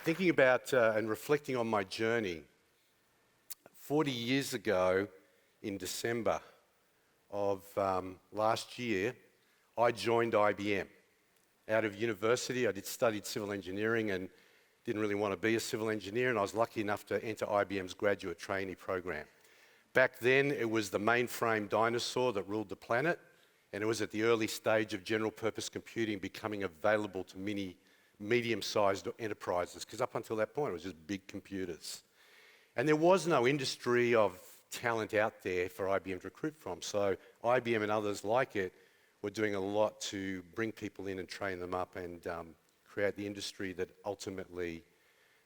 Thinking about and reflecting on my journey, 40 years ago in December of last year, I joined IBM. Out of university, studied civil engineering and didn't really want to be a civil engineer, and I was lucky enough to enter IBM's graduate trainee program. Back then, it was the mainframe dinosaur that ruled the planet, and it was at the early stage of general purpose computing becoming available to medium-sized enterprises, because up until that point, it was just big computers. And there was no industry of talent out there for IBM to recruit from, so IBM and others like it were doing a lot to bring people in and train them up and create the industry that ultimately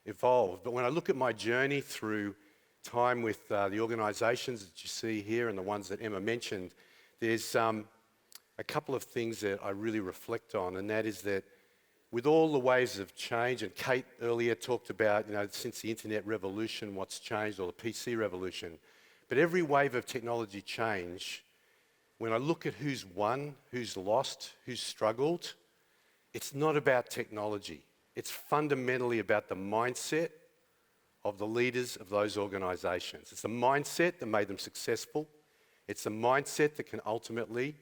evolved. But when I look at my journey through time with the organizations that you see here and the ones that Emma mentioned, there's a couple of things that I really reflect on, and that is that with all the waves of change, and Kate earlier talked about, since the internet revolution, what's changed, or the PC revolution, but every wave of technology change, when I look at who's won, who's lost, who's struggled, it's not about technology. It's fundamentally about the mindset of the leaders of those organizations. It's the mindset that made them successful. It's the mindset that can ultimately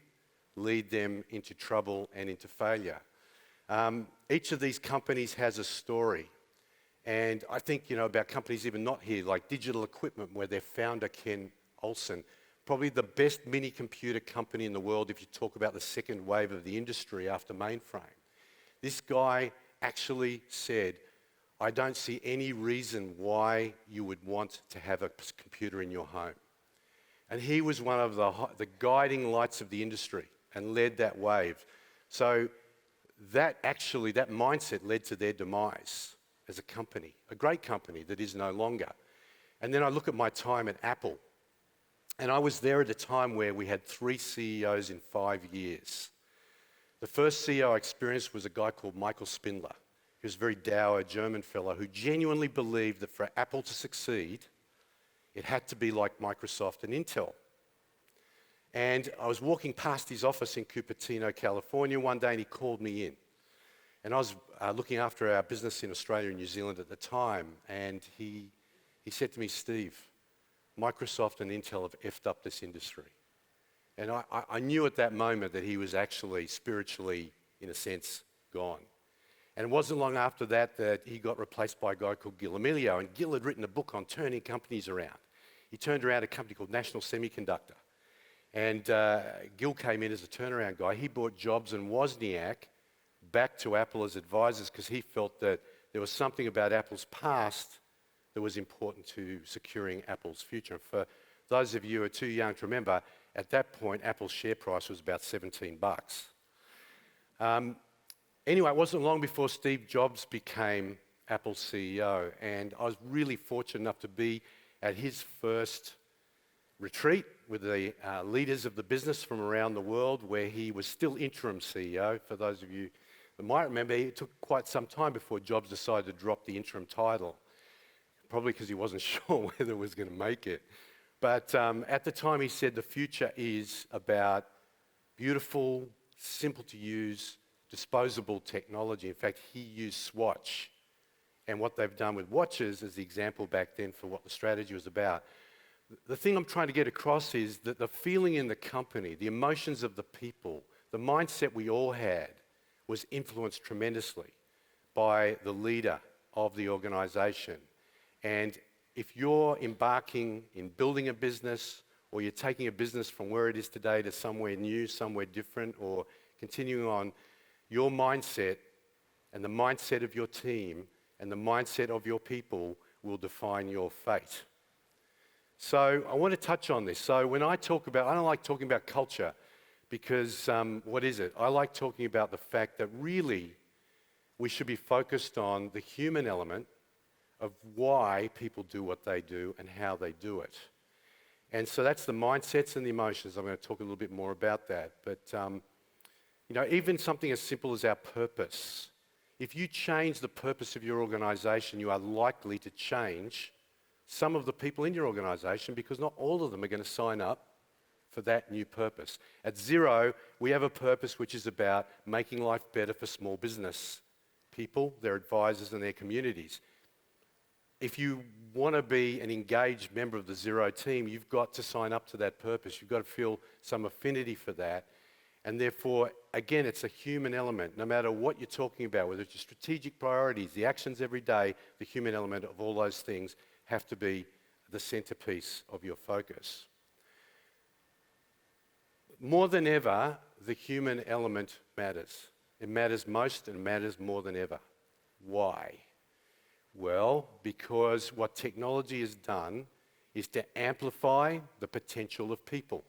lead them into trouble and into failure. Each of these companies has a story. And I think, about companies even not here, like Digital Equipment, where their founder, Ken Olsen, probably the best mini computer company in the world if you talk about the second wave of the industry after mainframe. This guy actually said, I don't see any reason why you would want to have a computer in your home. And he was one of the guiding lights of the industry and led that wave. So that mindset led to their demise as a company, a great company that is no longer. And then I look at my time at Apple, and I was there at a time where we had 3 CEOs in 5 years. The first CEO I experienced was a guy called Michael Spindler. He was a very dour German fellow who genuinely believed that for Apple to succeed, it had to be like Microsoft and Intel. And I was walking past his office in Cupertino, California one day, and he called me in. And I was looking after our business in Australia and New Zealand at the time, and he said to me, Steve, Microsoft and Intel have effed up this industry. And I knew at that moment that he was actually spiritually, in a sense, gone. And it wasn't long after that that he got replaced by a guy called Gil Amelio, and Gil had written a book on turning companies around. He turned around a company called National Semiconductor. And Gil came in as a turnaround guy. He brought Jobs and Wozniak back to Apple as advisors because he felt that there was something about Apple's past that was important to securing Apple's future. And for those of you who are too young to remember, at that point, Apple's share price was about $17. Anyway, it wasn't long before Steve Jobs became Apple's CEO, and I was really fortunate enough to be at his first retreat with the leaders of the business from around the world, where he was still interim CEO. For those of you that might remember, it took quite some time before Jobs decided to drop the interim title, probably because he wasn't sure whether it was going to make it. But at the time, he said the future is about beautiful, simple to use, disposable technology. In fact, he used Swatch and what they've done with watches as the example back then for what the strategy was about. The thing I'm trying to get across is that the feeling in the company, the emotions of the people, the mindset we all had was influenced tremendously by the leader of the organization. And if you're embarking in building a business, or you're taking a business from where it is today to somewhere new, somewhere different, or continuing on, your mindset and the mindset of your team and the mindset of your people will define your fate. So I want to touch on this. So when I talk about, I don't like talking about culture because what is it? I like talking about the fact that really we should be focused on the human element of why people do what they do and how they do it. And so that's the mindsets and the emotions. I'm going to talk a little bit more about that. But even something as simple as our purpose. If you change the purpose of your organization, you are likely to change some of the people in your organization because not all of them are going to sign up for that new purpose. At Xero, we have a purpose which is about making life better for small business people, their advisors and their communities. if you want to be an engaged member of the Zero team, you've got to sign up to that purpose. You've got to feel some affinity for that. And therefore, again, it's a human element. No matter what you're talking about, whether it's your strategic priorities, the actions every day, the human element of all those things have to be the centerpiece of your focus. More than ever, the human element matters. It matters most and matters more than ever. Why? Well, because what technology has done is to amplify the potential of people.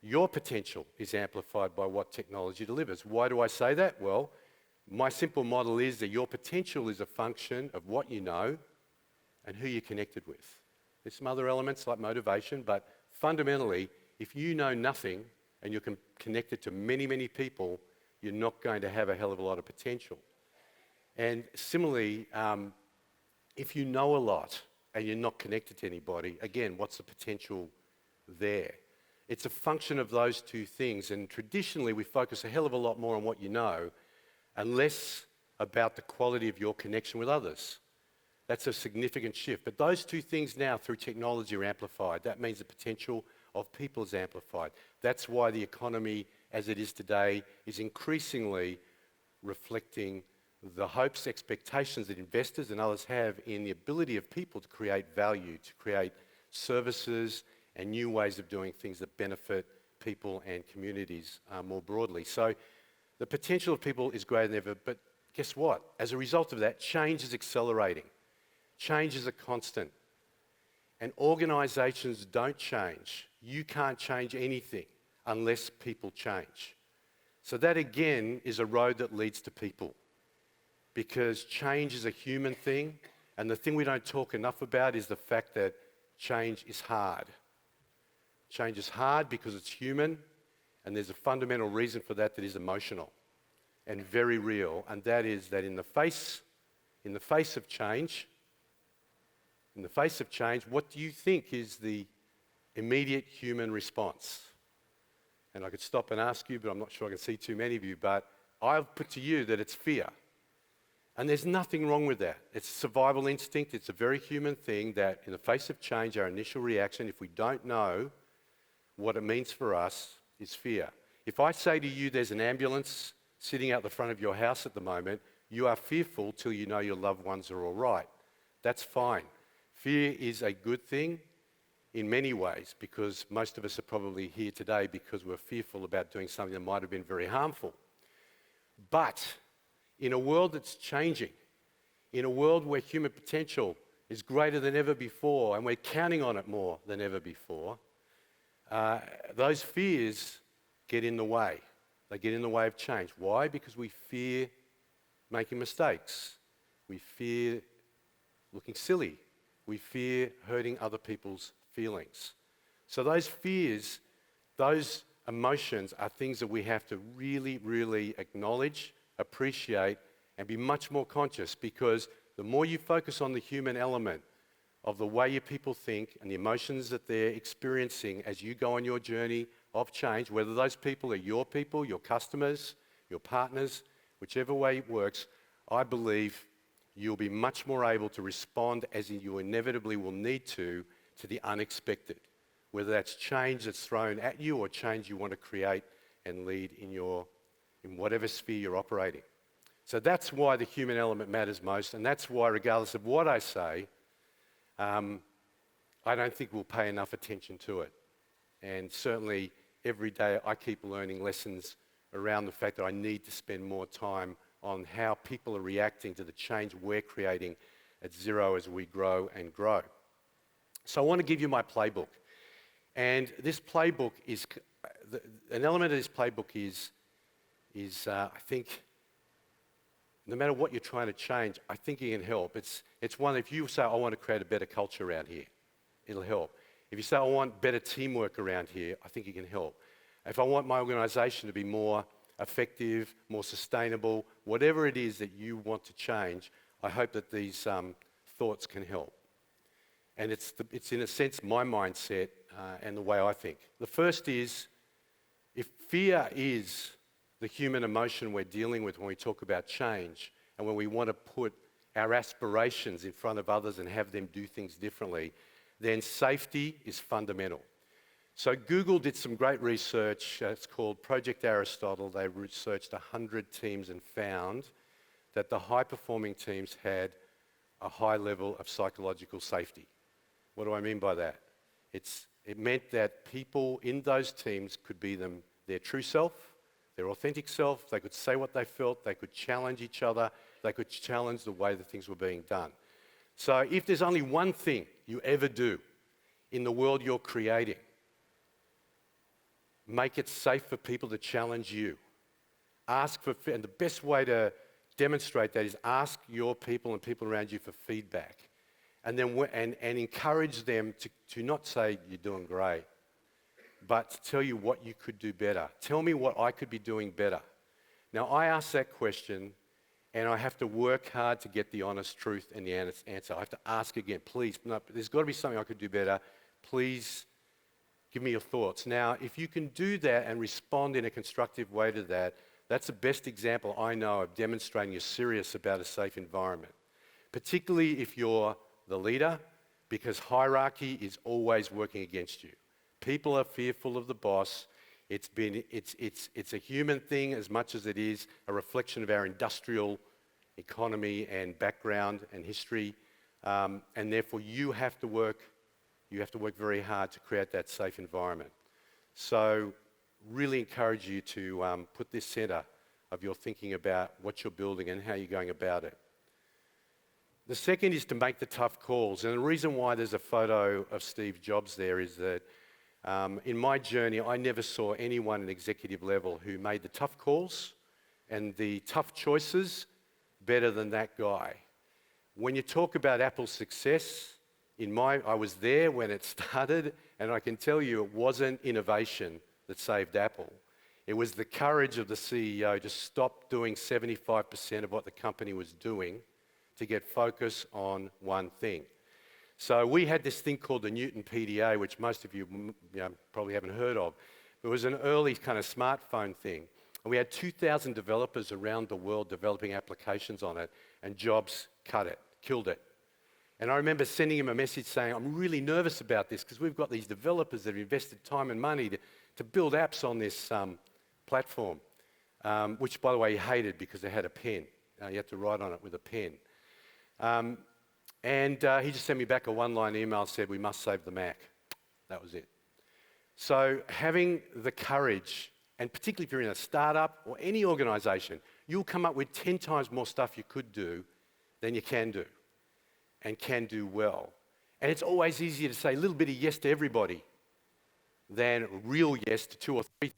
Your potential is amplified by what technology delivers. Why do I say that? Well, my simple model is that your potential is a function of what you know and who you're connected with. There's some other elements like motivation, but fundamentally, if you know nothing and you're connected to many, many people, you're not going to have a hell of a lot of potential. And similarly, if you know a lot and you're not connected to anybody, again, what's the potential there? It's a function of those two things, and traditionally we focus a hell of a lot more on what you know and less about the quality of your connection with others. That's a significant shift. But those two things now through technology are amplified. That means the potential of people is amplified. That's why the economy as it is today is increasingly reflecting the hopes, expectations that investors and others have in the ability of people to create value, to create services and new ways of doing things that benefit people and communities more broadly. So the potential of people is greater than ever, but guess what? As a result of that, change is accelerating. Change is a constant. And organisations don't change. You can't change anything unless people change. So that again is a road that leads to people, because change is a human thing, and the thing we don't talk enough about is the fact that change is hard. Change is hard because it's human, and there's a fundamental reason for that that is emotional and very real, and that is that in the face of change, what do you think is the immediate human response? And I could stop and ask you, but I'm not sure I can see too many of you, but I'll put to you that it's fear. And there's nothing wrong with that. It's a survival instinct. It's a very human thing that in the face of change, our initial reaction, if we don't know what it means for us, is fear. If I say to you there's an ambulance sitting out the front of your house at the moment, you are fearful till you know your loved ones are all right. That's fine. Fear is a good thing in many ways, because most of us are probably here today because we're fearful about doing something that might have been very harmful. But in a world that's changing, in a world where human potential is greater than ever before, and we're counting on it more than ever before, those fears get in the way. They get in the way of change. Why? Because we fear making mistakes. We fear looking silly. We fear hurting other people's feelings. So those fears, those emotions are things that we have to really, really acknowledge, appreciate, and be much more conscious, because the more you focus on the human element of the way your people think and the emotions that they're experiencing as you go on your journey of change, whether those people are your people, your customers, your partners, whichever way it works, I believe you'll be much more able to respond, as you inevitably will need to the unexpected, whether that's change that's thrown at you or change you want to create and lead in whatever sphere you're operating. So that's why the human element matters most, and that's why, regardless of what I say, I don't think we'll pay enough attention to it. And certainly every day I keep learning lessons around the fact that I need to spend more time on how people are reacting to the change we're creating at Xero as we grow and grow. So I want to give you my playbook. And this playbook is, an element of this playbook is I think, no matter what you're trying to change, I think it can help. It's one, if you say, I want to create a better culture around here, it'll help. If you say, I want better teamwork around here, I think it can help. If I want my organisation to be more effective, more sustainable, whatever it is that you want to change, I hope that these thoughts can help. And it's in a sense my mindset and the way I think. The first is, if fear is the human emotion we're dealing with when we talk about change and when we want to put our aspirations in front of others and have them do things differently, then safety is fundamental. So Google did some great research. It's called Project Aristotle. They researched 100 teams and found that the high-performing teams had a high level of psychological safety. What do I mean by that? It meant that people in those teams could be their true self, their authentic self. They could say what they felt. They could challenge each other. They could challenge the way that things were being done. So if there's only one thing you ever do in the world you're creating, make it safe for people to challenge you. And the best way to demonstrate that is ask your people and people around you for feedback. And then and encourage them to not say you're doing great, but to tell you what you could do better. Tell me what I could be doing better. Now, I ask that question, and I have to work hard to get the honest truth and the answer. I have to ask again, please, no, there's got to be something I could do better. Please give me your thoughts. Now, if you can do that and respond in a constructive way to that, that's the best example I know of demonstrating you're serious about a safe environment, particularly if you're the leader, because hierarchy is always working against you. People are fearful of the boss. It's a human thing as much as it is a reflection of our industrial economy and background and history, and therefore you have to work very hard to create that safe environment. So really encourage you to put this center of your thinking about what you're building and how you're going about it. The second is to make the tough calls. And the reason why there's a photo of Steve Jobs there is that in my journey, I never saw anyone at executive level who made the tough calls and the tough choices better than that guy. When you talk about Apple's success, I was there when it started, and I can tell you it wasn't innovation that saved Apple. It was the courage of the CEO to stop doing 75% of what the company was doing to get focus on one thing. So we had this thing called the Newton PDA, which most of you probably haven't heard of. It was an early kind of smartphone thing. And we had 2,000 developers around the world developing applications on it, and Jobs killed it. And I remember sending him a message saying, I'm really nervous about this because we've got these developers that have invested time and money to build apps on this platform, which, by the way, he hated because they had a pen. You had to write on it with a pen. He just sent me back a one-line email and said, we must save the Mac. That was it. So having the courage, and particularly if you're in a startup or any organization, you'll come up with 10 times more stuff you could do than you can do, and can do well. And it's always easier to say a little bit of yes to everybody than real yes to 2 or 3.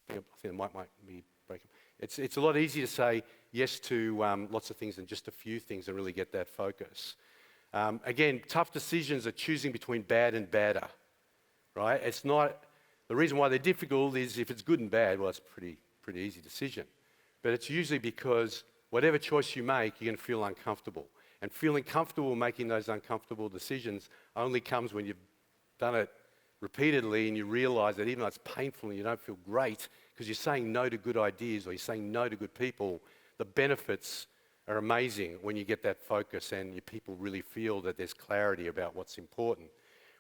I think the mic might be breaking. It's a lot easier to say yes to lots of things than just a few things and really get that focus. Again, tough decisions are choosing between bad and badder, right? It's not, the reason why they're difficult is if it's good and bad, well, it's a pretty easy decision. But it's usually because whatever choice you make, you're going to feel uncomfortable. And feeling comfortable making those uncomfortable decisions only comes when you've done it repeatedly and you realize that even though it's painful and you don't feel great because you're saying no to good ideas or you're saying no to good people, the benefits are amazing when you get that focus and your people really feel that there's clarity about what's important.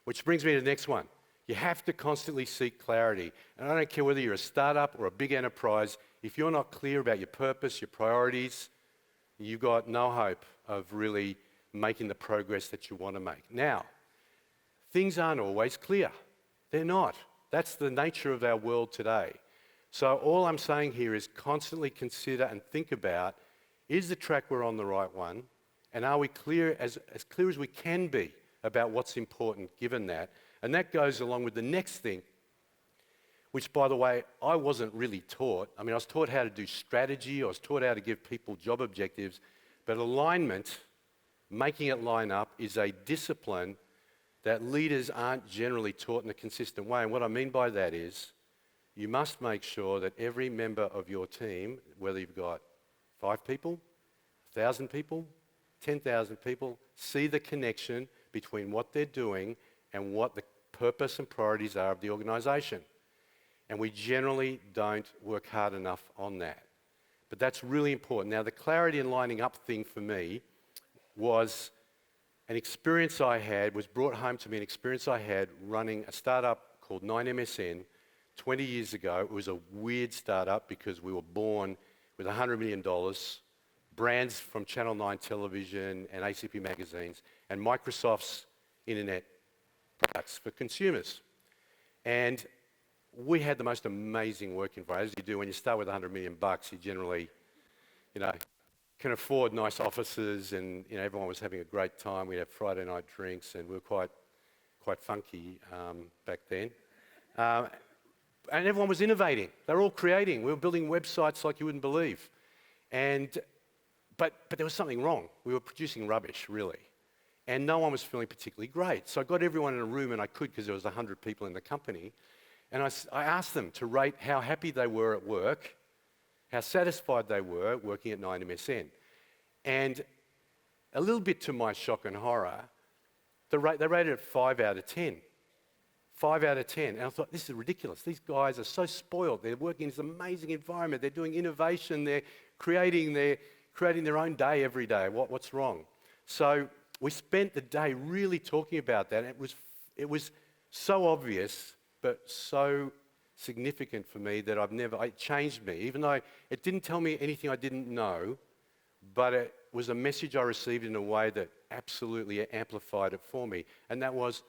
Which brings me to the next one. You have to constantly seek clarity. And I don't care whether you're a startup or a big enterprise, if you're not clear about your purpose, your priorities, you've got no hope of really making the progress that you want to make. Now, things aren't always clear. They're not. That's the nature of our world today. So all I'm saying here is constantly consider and think about, is the track we're on the right one? And are we clear, as clear as we can be about what's important given that? And that goes along with the next thing, which, by the way, I wasn't really taught. I mean, I was taught how to do strategy. I was taught how to give people job objectives. But alignment, making it line up, is a discipline that leaders aren't generally taught in a consistent way. And what I mean by that is you must make sure that every member of your team, whether you've got 5 people, 1,000 people, 10,000 people, see the connection between what they're doing and what the purpose and priorities are of the organization. And we generally don't work hard enough on that. But that's really important. Now, the clarity and lining up thing for me was an experience I had, was brought home to me, an experience I had running a startup called 9MSN 20 years ago. It was a weird startup because we were born with $100 million, brands from Channel 9 television and ACP magazines, and Microsoft's internet products for consumers. And we had the most amazing work environment. As you do when you start with $100 million, you generally, can afford nice offices, and everyone was having a great time. We had Friday night drinks, and we were quite funky back then. And everyone was innovating. They were all creating. We were building websites like you wouldn't believe. But there was something wrong. We were producing rubbish, really. And no one was feeling particularly great. So I got everyone in a room, and I could because there was 100 people in the company. And I asked them to rate how happy they were at work, how satisfied they were working at 9MSN. And a little bit to my shock and horror, they rated it 5 out of 10. 5 out of 10. And I thought, this is ridiculous. These guys are so spoiled. They're working in this amazing environment. They're doing innovation. They're creating their own day every day. What's wrong? So we spent the day really talking about that. And it was so obvious, but so significant for me that it changed me. Even though it didn't tell me anything I didn't know, but it was a message I received in a way that absolutely amplified it for me. And that was,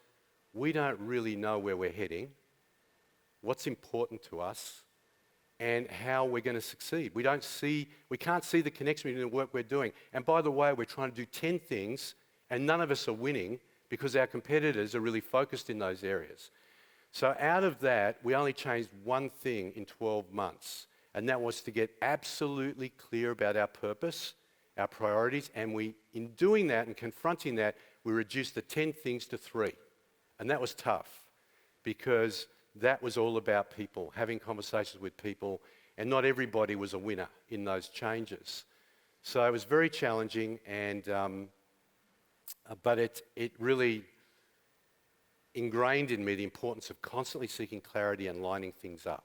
we don't really know where we're heading, what's important to us, and how we're going to succeed. We can't see the connection between the work we're doing. And by the way, we're trying to do 10 things, and none of us are winning because our competitors are really focused in those areas. So out of that, we only changed one thing in 12 months, and that was to get absolutely clear about our purpose, our priorities, and in doing that and confronting that, we reduced the 10 things to 3. And that was tough because that was all about people, having conversations with people, and not everybody was a winner in those changes. So it was very challenging, but it really ingrained in me the importance of constantly seeking clarity and lining things up.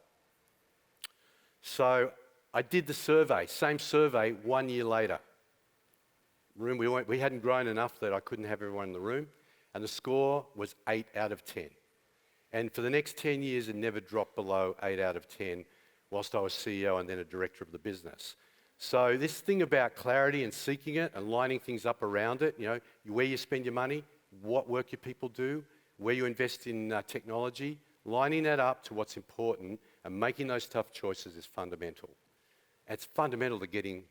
So I did the survey, same survey 1 year later. We hadn't grown enough that I couldn't have everyone in the room, and the score was 8 out of 10. And for the next 10 years, it never dropped below 8 out of 10 whilst I was CEO and then a director of the business. So this thing about clarity and seeking it and lining things up around it, where you spend your money, what work your people do, where you invest in technology, lining that up to what's important and making those tough choices is fundamental. It's fundamental to getting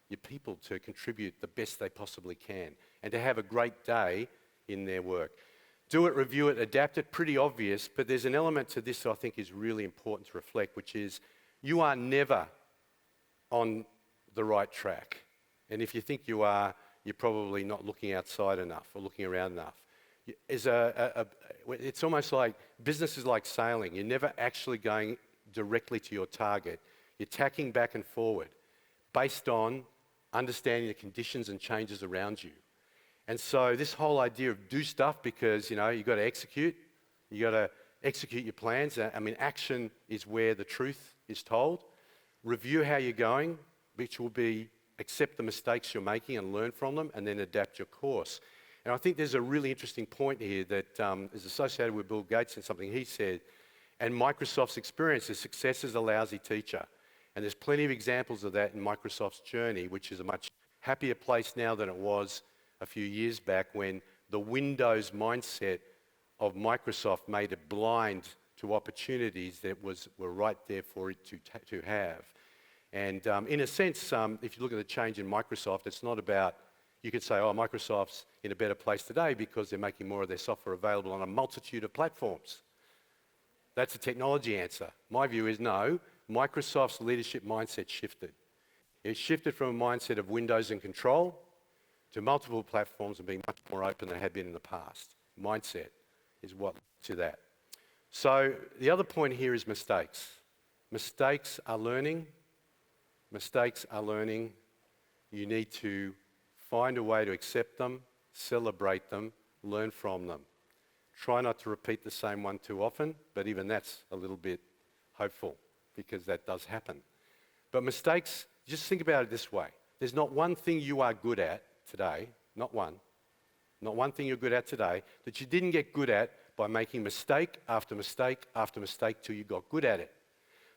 your people to contribute the best they possibly can and to have a great day in their work. Do it, review it, adapt it, pretty obvious, but there's an element to this that I think is really important to reflect, which is you are never on the right track. And if you think you are, you're probably not looking outside enough or looking around enough. It's almost like business is like sailing. You're never actually going directly to your target. You're tacking back and forward based on understanding the conditions and changes around you. And so this whole idea of do stuff because, you've got to execute. You've got to execute your plans. Action is where the truth is told. Review how you're going, which will be accept the mistakes you're making and learn from them, and then adapt your course. And I think there's a really interesting point here that is associated with Bill Gates and something he said, and Microsoft's experience is success is a lousy teacher. And there's plenty of examples of that in Microsoft's journey, which is a much happier place now than it was a few years back when the Windows mindset of Microsoft made it blind to opportunities that were right there for it to have. And in a sense, if you look at the change in Microsoft, it's not about, you could say, Microsoft's in a better place today because they're making more of their software available on a multitude of platforms. That's a technology answer. My view is no, Microsoft's leadership mindset shifted. It shifted from a mindset of Windows and control to multiple platforms and being much more open than it had been in the past. Mindset is what to that. So the other point here is mistakes. Mistakes are learning. Mistakes are learning. You need to find a way to accept them, celebrate them, learn from them. Try not to repeat the same one too often, but even that's a little bit hopeful because that does happen. But mistakes, Just think about it this way. There's not one thing you are good at today, not one thing you're good at today that you didn't get good at by making mistake after mistake after mistake till you got good at it.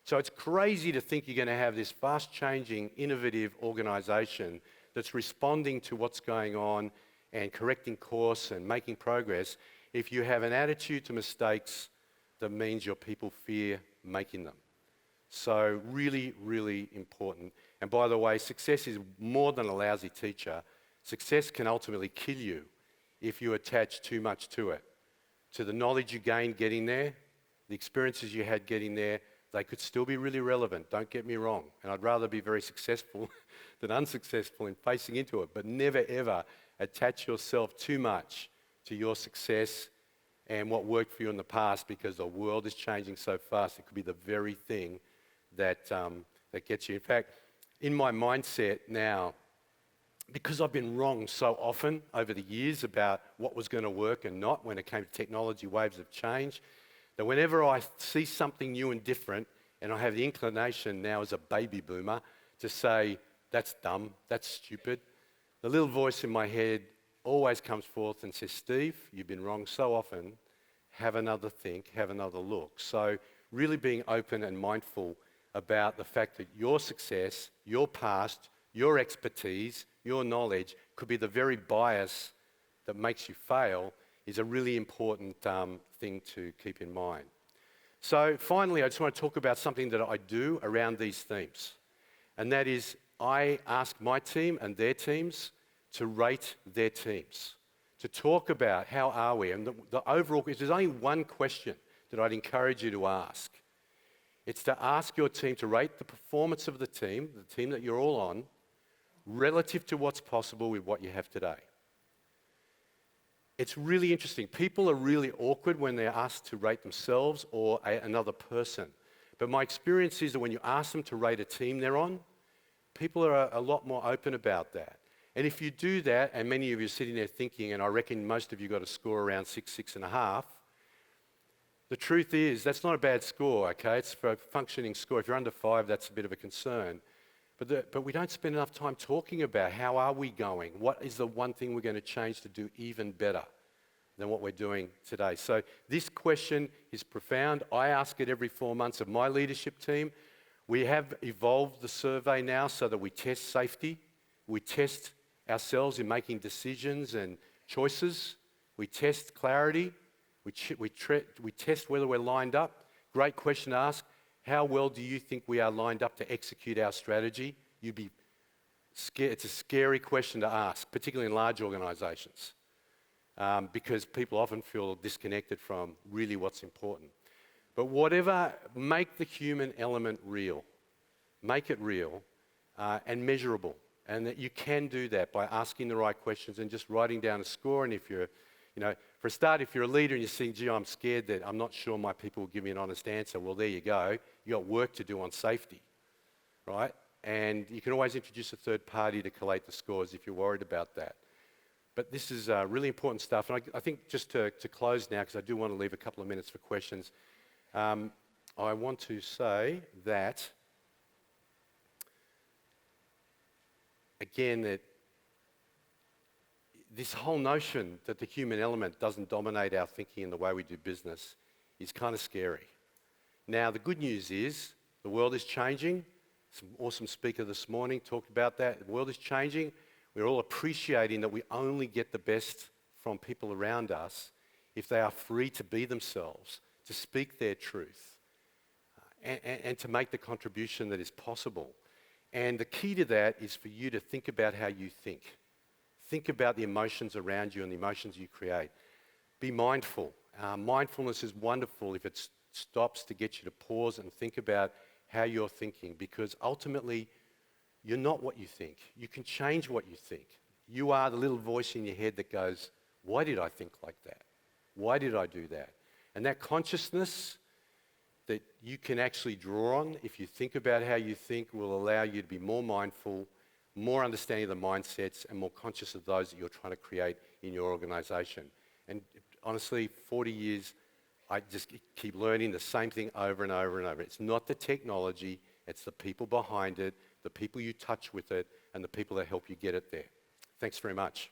So it's crazy to think you're going to have this fast-changing, innovative organization that's responding to what's going on and correcting course and making progress if you have an attitude to mistakes that means your people fear making them. So really, really important. And by the way, success is more than a lousy teacher. Success can ultimately kill you if you attach too much to it. To the knowledge you gained getting there, the experiences you had getting there, they could still be really relevant, don't get me wrong. And I'd rather be very successful than unsuccessful in facing into it. But never ever attach yourself too much to your success and what worked for you in the past, because the world is changing so fast. It could be the very thing that gets you. In fact, in my mindset now, because I've been wrong so often over the years about what was going to work and not when it came to technology, waves of change, that whenever I see something new and different, and I have the inclination now as a baby boomer to say, that's dumb, that's stupid, the little voice in my head always comes forth and says, Steve, you've been wrong so often, have another think, have another look. So really being open and mindful about the fact that your success, your past, your expertise, your knowledge could be the very bias that makes you fail is a really important thing to keep in mind. So finally, I just want to talk about something that I do around these themes. And that is, I ask my team and their teams to rate their teams, to talk about how are we. And the overall, if there's only one question that I'd encourage you to ask, it's to ask your team to rate the performance of the team that you're all on, relative to what's possible with what you have today. It's really interesting. People are really awkward when they're asked to rate themselves or another person. But my experience is that when you ask them to rate a team they're on, people are a lot more open about that. And if you do that, and many of you are sitting there thinking, and I reckon most of you got a score around 6, 6.5, the truth is that's not a bad score, okay? It's for a functioning score. If you're under 5, that's a bit of a concern. But we don't spend enough time talking about how are we going? What is the one thing we're going to change to do even better than what we're doing today? So this question is profound. I ask it every 4 months of my leadership team. We have evolved the survey now so that we test safety. We test ourselves in making decisions and choices. We test clarity. We test whether we're lined up. Great question to ask. How well do you think we are lined up to execute our strategy? You'd be scared. It's a scary question to ask, particularly in large organizations, because people often feel disconnected from really what's important. But make the human element real. Make it real and measurable. And that you can do that by asking the right questions and just writing down a score. And if you're, for a start, if you're a leader and you're saying, gee, I'm scared that I'm not sure my people will give me an honest answer, well, there you go. You've got work to do on safety, right? And you can always introduce a third party to collate the scores if you're worried about that. But this is really important stuff. And I think just to close now, because I do want to leave a couple of minutes for questions, I want to say that, again, that this whole notion that the human element doesn't dominate our thinking and the way we do business is kind of scary. Now, the good news is the world is changing. Some awesome speaker this morning talked about that. The world is changing. We're all appreciating that we only get the best from people around us if they are free to be themselves, to speak their truth, and to make the contribution that is possible. And the key to that is for you to think about how you think. Think about the emotions around you and the emotions you create. Be mindful. Mindfulness is wonderful if it stops to get you to pause and think about how you're thinking, because ultimately you're not what you think. You can change what you think. You are the little voice in your head that goes, why did I think like that? Why did I do that? And that consciousness that you can actually draw on if you think about how you think will allow you to be more mindful, more understanding of the mindsets, and more conscious of those that you're trying to create in your organization. And honestly, 40 years, I just keep learning the same thing over and over and over. It's not the technology, it's the people behind it the people you touch with it, and the people that help you get it there. Thanks very much.